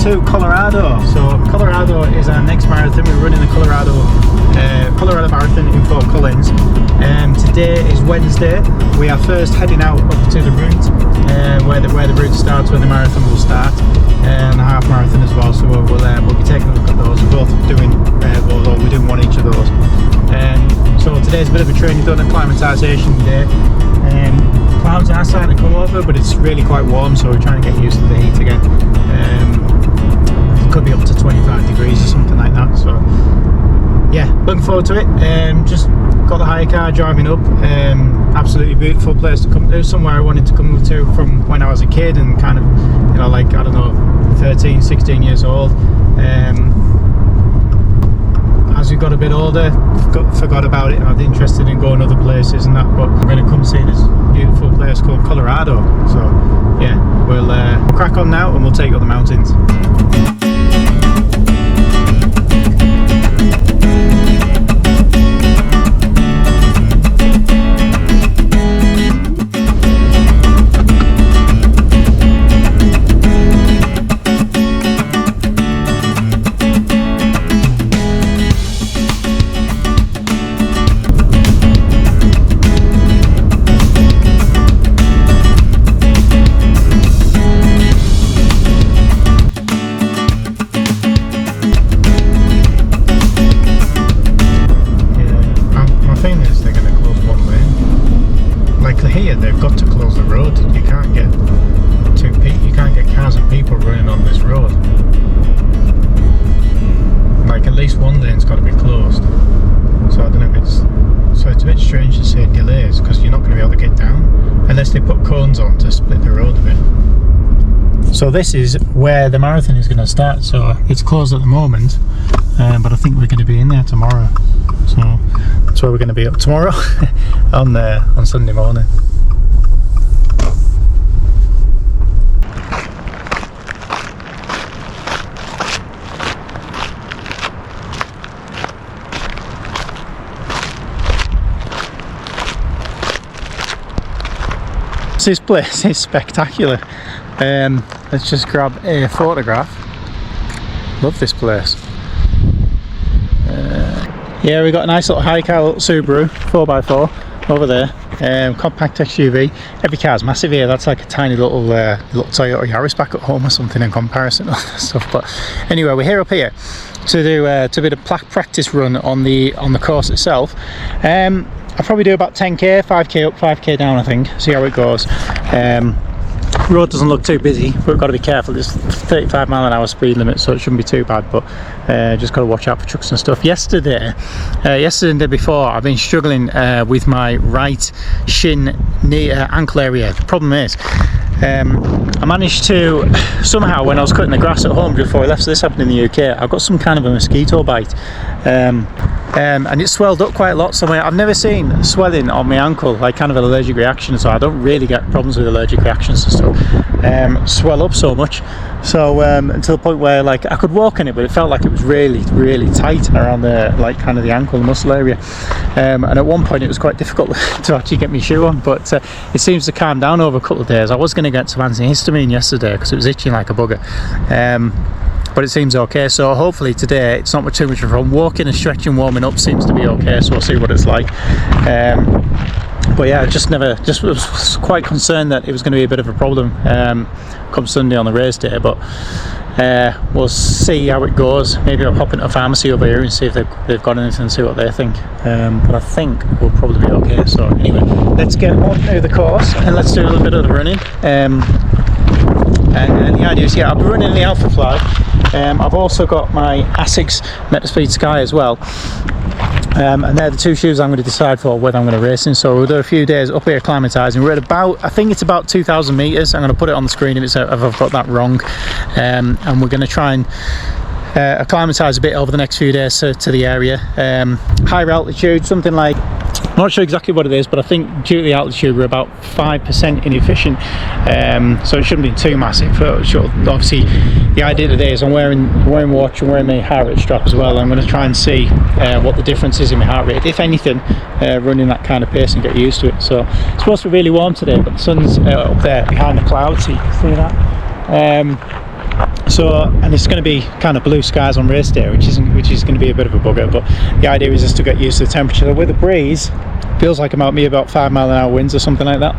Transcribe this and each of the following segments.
to Colorado. So Colorado is our next marathon. We're running the Colorado Marathon in Fort Collins. Today is Wednesday. We are first heading out up to the route where the route starts, where the marathon will start, and a half marathon as well. So we'll be taking a look at those. We're both doing we're doing one each of those. So today's a bit of a training done, acclimatisation day. Clouds are starting to come over, but it's really quite warm, so we're trying to get used to the heat again. It could be up to 25 degrees or something like that. So yeah, looking forward to it. Just got the hire car, driving up. Absolutely beautiful place to come to, somewhere I wanted to come to from when I was a kid, and kind of, you know, like, I don't know, 13, 16 years old. As we got a bit older, forgot about it. I was interested in going other places and that, but I'm going to come see this beautiful place called Colorado. So yeah, we'll crack on now and we'll take you up the mountains. They've got to close the road. You can't get cars and people running on this road. Like, at least one lane's got to be closed. So I don't know if it's a bit strange to say delays, because you're not going to be able to get down unless they put cones on to split the road a bit. So this is where the marathon is going to start. So it's closed at the moment, but I think we're going to be in there tomorrow. So that's where we're going to be up tomorrow on Sunday morning. This place is spectacular. Let's just grab a photograph. Love this place. Yeah, we got a nice little high car, little Subaru 4x4 over there. Compact SUV. Every car's massive here. That's like a tiny little Toyota Yaris back at home or something in comparison to all that stuff. But anyway, we're here up here to do a bit of practice run on the course itself. I'll probably do about 10k, 5k up, 5k down, I think. See how it goes. Road doesn't look too busy, but we've got to be careful. There's 35 mile an hour speed limit, so it shouldn't be too bad, but just got to watch out for trucks and stuff. Yesterday and the day before, I've been struggling with my right shin ankle area. The problem is, I managed to somehow, when I was cutting the grass at home before I left, so this happened in the UK, I got some kind of a mosquito bite, and it swelled up quite a lot. So I've never seen swelling on my ankle, like kind of an allergic reaction, so I don't really get problems with allergic reactions and stuff. Swell up so much, so until the point where, like, I could walk in it, but it felt like it was really, really tight around the, like, kind of the ankle, the muscle area, and at one point it was quite difficult to actually get my shoe on, but it seems to calm down over a couple of days. I was going to get some antihistamine yesterday because it was itching like a bugger, but it seems okay. So hopefully today it's not too much of a problem. Walking and stretching, warming up seems to be okay, so we'll see what it's like. But yeah, I was quite concerned that it was going to be a bit of a problem come Sunday on the race day, but we'll see how it goes. Maybe I'll pop into a pharmacy over here and see if they've got anything and see what they think, but I think we'll probably be okay. So anyway, let's get on to the course and let's do a little bit of the running. And the idea is, yeah, I'll be running in the Alpha Fly. I've also got my Asics Metaspeed Sky as well, and they're the two shoes I'm going to decide for whether I'm going to race in. So we'll do a few days up here acclimatising. We're at about, I think it's about 2,000 metres. I'm going to put it on the screen if I've got that wrong, and we're going to try and acclimatise a bit over the next few days to the area. Higher altitude, something like, I'm not sure exactly what it is, but I think due to the altitude we're about 5% inefficient, so it shouldn't be too massive. Obviously the idea today is I'm wearing watch and wearing my heart rate strap as well. I'm going to try and see what the difference is in my heart rate, if anything, running that kind of pace and get used to it. So it's supposed to be really warm today, but the sun's up there behind the clouds, so you can see that. So, and it's going to be kind of blue skies on race day, which is going to be a bit of a bugger, but the idea is just to get used to the temperature. With the breeze, feels like about me about 5 mile an hour winds or something like that.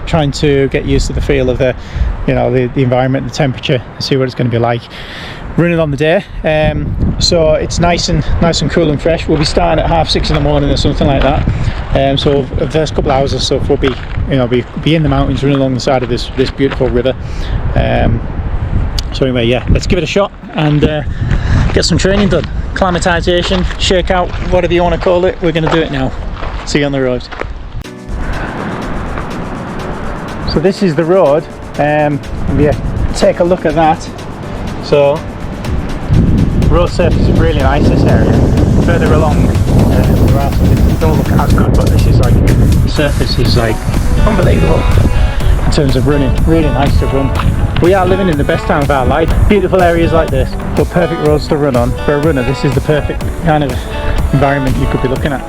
Trying to get used to the feel of the environment, the temperature, and see what it's going to be like running on the day. So it's nice and cool and fresh. We'll be starting at 6:30 in the morning or something like that. So the first couple of hours or so we'll be in the mountains, running along the side of this beautiful river. So anyway, yeah, let's give it a shot and get some training done. Acclimatization, shakeout, whatever you want to call it. We're going to do it now. See you on the road. So this is the road. Yeah, take a look at that. So road surface is really nice, this area. Further along, there are some that don't look as good, but this is like, the surface is like unbelievable in terms of running. Really nice to run. We are living in the best time of our life. Beautiful areas like this, but perfect roads to run on. For a runner, this is the perfect kind of environment you could be looking at.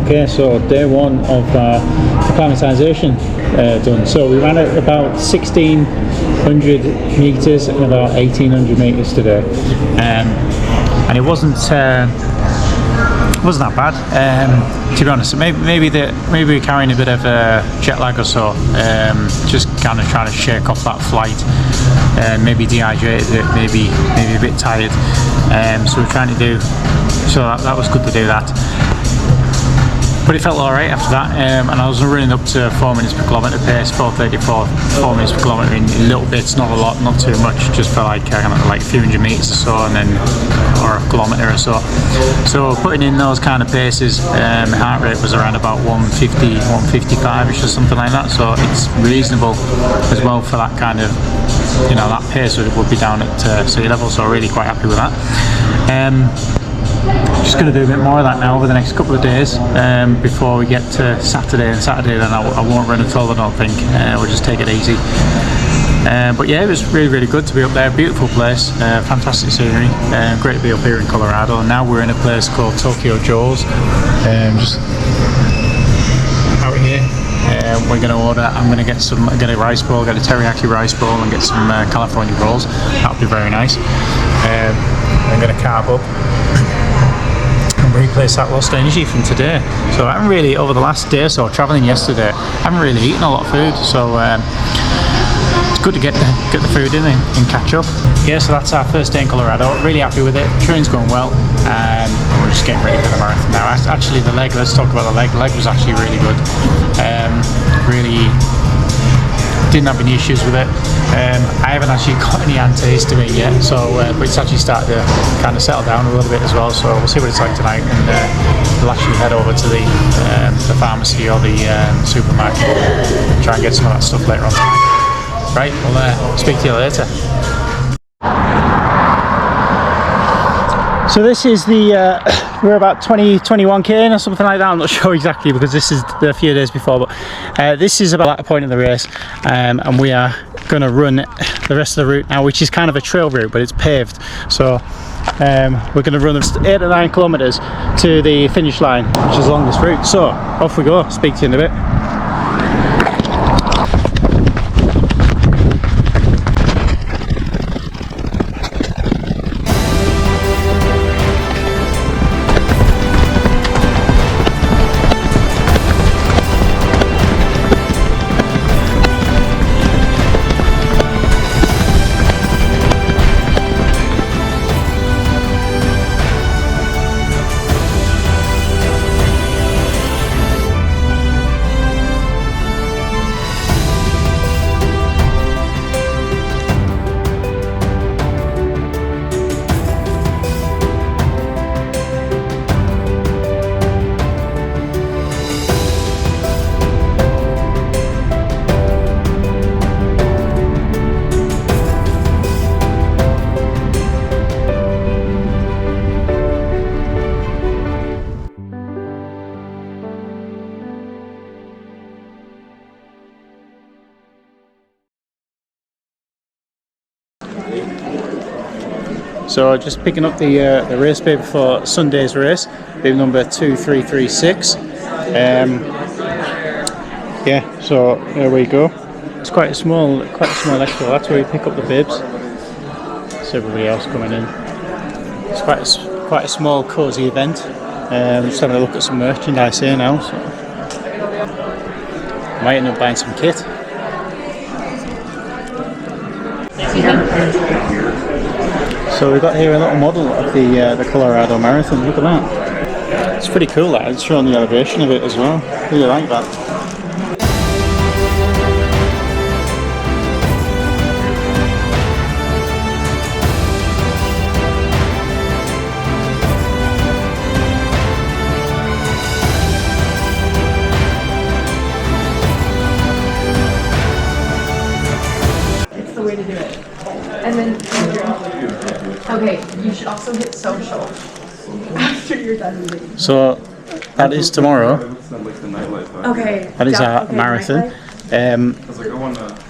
Okay, so day one of acclimatization done. So we ran at about 1600 meters and about 1800 meters today, and it wasn't that bad, to be honest. Maybe we're carrying a bit of jet lag or so, just kind of trying to shake off that flight, maybe dehydrated it, maybe a bit tired, so we're trying to do, so that was good to do that. But it felt alright after that, and I was running up to 4 minutes per kilometre pace, 4:34, 4 minutes per kilometre in little bits, not a lot, not too much, just for like kind of like a few hundred metres or so, and then or a kilometre or so. So putting in those kind of paces, heart rate was around about 150, 155ish or something like that. So it's reasonable as well for that kind of, that pace would be down at sea level. So really quite happy with that. Just going to do a bit more of that now over the next couple of days, before we get to Saturday. And Saturday then I won't run at all, I don't think. We'll just take it easy. But yeah, it was really good to be up there. Beautiful place, fantastic scenery, great to be up here in Colorado. And now we're in a place called Tokyo Joe's, just out here. We're going to order, I'm going to get a rice bowl, get a teriyaki rice bowl, and get some California rolls. That would be very nice. I'm going to carb up and replace that lost energy from today. So I haven't really, over the last day or so, travelling yesterday, I haven't really eaten a lot of food, so it's good to get the food in and catch up. Yeah, so that's our first day in Colorado. Really happy with it. Training's going well, and we're just getting ready for the marathon now. Actually, the leg, let's talk about the leg. The leg was actually really good. Really didn't have any issues with it. I haven't actually got any antihistamine yet, so but it's actually started to kind of settle down a little bit as well. So we'll see what it's like tonight, and we'll actually head over to the pharmacy or the supermarket and try and get some of that stuff later on. Right, we'll speak to you later. So this is the, we're about 21k in or something like that, I'm not sure exactly because this is a few days before, but this is about a point of the race, and we are going to run the rest of the route now, which is kind of a trail route, but it's paved. So we're going to run 8 or 9 kilometres to the finish line, which is along this route. So off we go, speak to you in a bit. So just picking up the race paper for Sunday's race, bib number 2336. Yeah, so there we go. It's quite a small expo. That's where we pick up the bibs. There's everybody else coming in. It's quite a small, cosy event. Just having a look at some merchandise here now. So I might end up buying some kit. So we've got here a little model of the Colorado Marathon. Look at that. It's pretty cool, that. It's showing the elevation of it as well. Really like that. It's the way to do it. And then okay, you should also hit social after you're done eating. So that is tomorrow. Okay. That is our marathon.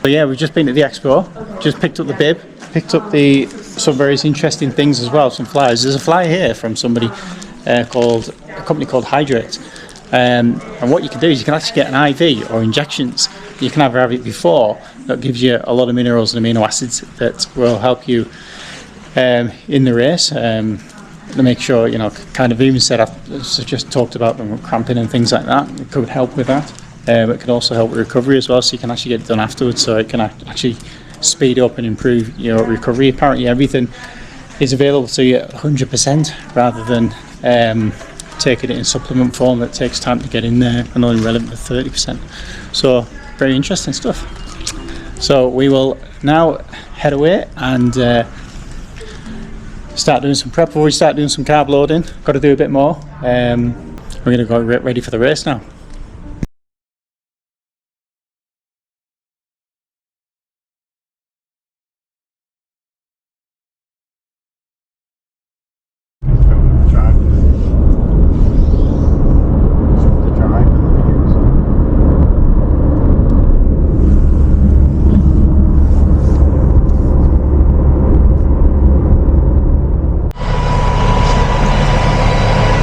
But yeah, we've just been to the Expo. Just picked up the bib. Picked up some various interesting things as well. Some flyers. There's a flyer here from somebody called a company called Hydrate. And what you can do is you can actually get an IV or injections. You can either have it before. That gives you a lot of minerals and amino acids that will help you in the race, to make sure, you know, kind of even set up, so just talked about them cramping and things like that. It could help with that. It can also help with recovery as well, so you can actually get it done afterwards, so it can actually speed up and improve your recovery. Apparently everything is available to you 100% rather than taking it in supplement form that takes time to get in there and only relevant to 30%. So very interesting stuff. So we will now head away and start doing some prep. Before we start doing some carb loading, got to do a bit more. We're going to go ready for the race now.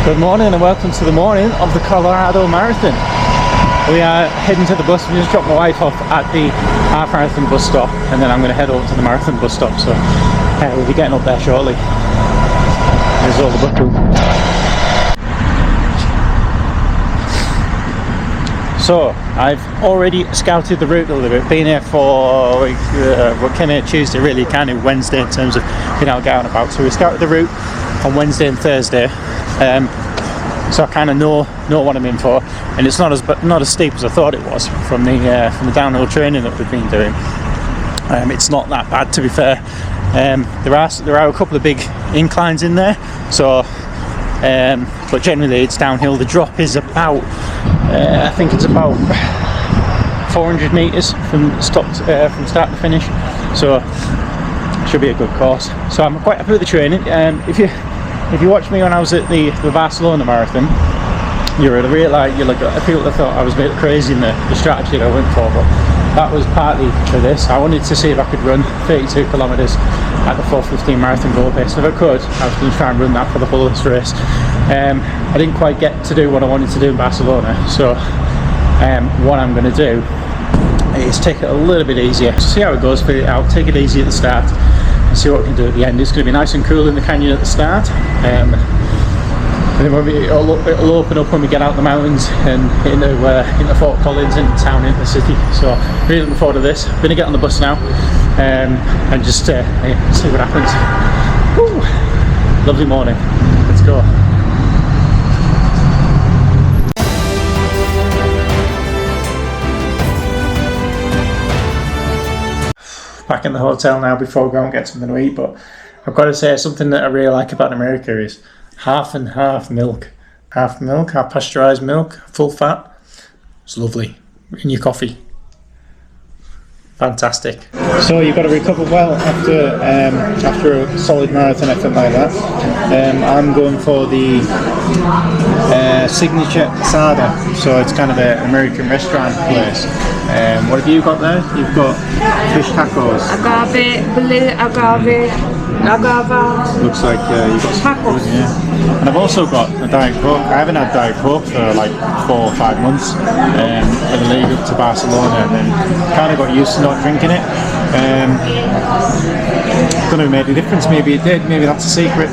Good morning and welcome to the morning of the Colorado Marathon. We are heading to the bus. We just dropped my wife off at the half marathon bus stop, and then I'm going to head over to the marathon bus stop. So we'll be getting up there shortly. There's all the buses. So I've already scouted the route a little bit. Been here for we came here Tuesday, really kind of Wednesday in terms of being out, out and about. So we scouted the route on Wednesday and Thursday. so I kind of know what I'm in for, and it's not as steep as I thought it was from the downhill training that we've been doing. It's not that bad, to be fair. There are a couple of big inclines in there, so but generally it's downhill. The drop is about I think it's about 400 meters from start to finish, so it should be a good course. So I'm quite happy with the training. If you watched me when I was at the Barcelona marathon, you'll look at people that thought I was a bit crazy in the strategy that I went for, but that was partly for this. I wanted to see if I could run 32 kilometers at the 4:15 marathon goal pace, and if I could, I was going to try and run that for the whole of this race. I didn't quite get to do what I wanted to do in Barcelona, so what I'm going to do is take it a little bit easier, see how it goes, figure it out, take it easy at the start and see what we can do at the end. It's going to be nice and cool in the canyon at the start, and then it'll open up when we get out the mountains and into Fort Collins, into town, into the city. So really looking forward to this. I'm going to get on the bus now and just see what happens. Woo. Lovely morning. Let's go. Back in the hotel now before we go and get something to eat, but I've got to say something that I really like about America is half and half milk. Half pasteurised milk, full fat. It's lovely. In your coffee. Fantastic. So you've got to recover well after a solid marathon effort like that. I'm going for the signature asada. So it's kind of an American restaurant place. What have you got there? You've got fish tacos. Agave. Looks like you've got Tacos. Yeah. And I've also got a Diet Coke. I haven't had Diet Coke for like 4 or 5 months in the lead up to Barcelona, and then kind of got used to not drinking it. Don't know if it made a difference. Maybe it did. Maybe that's a secret.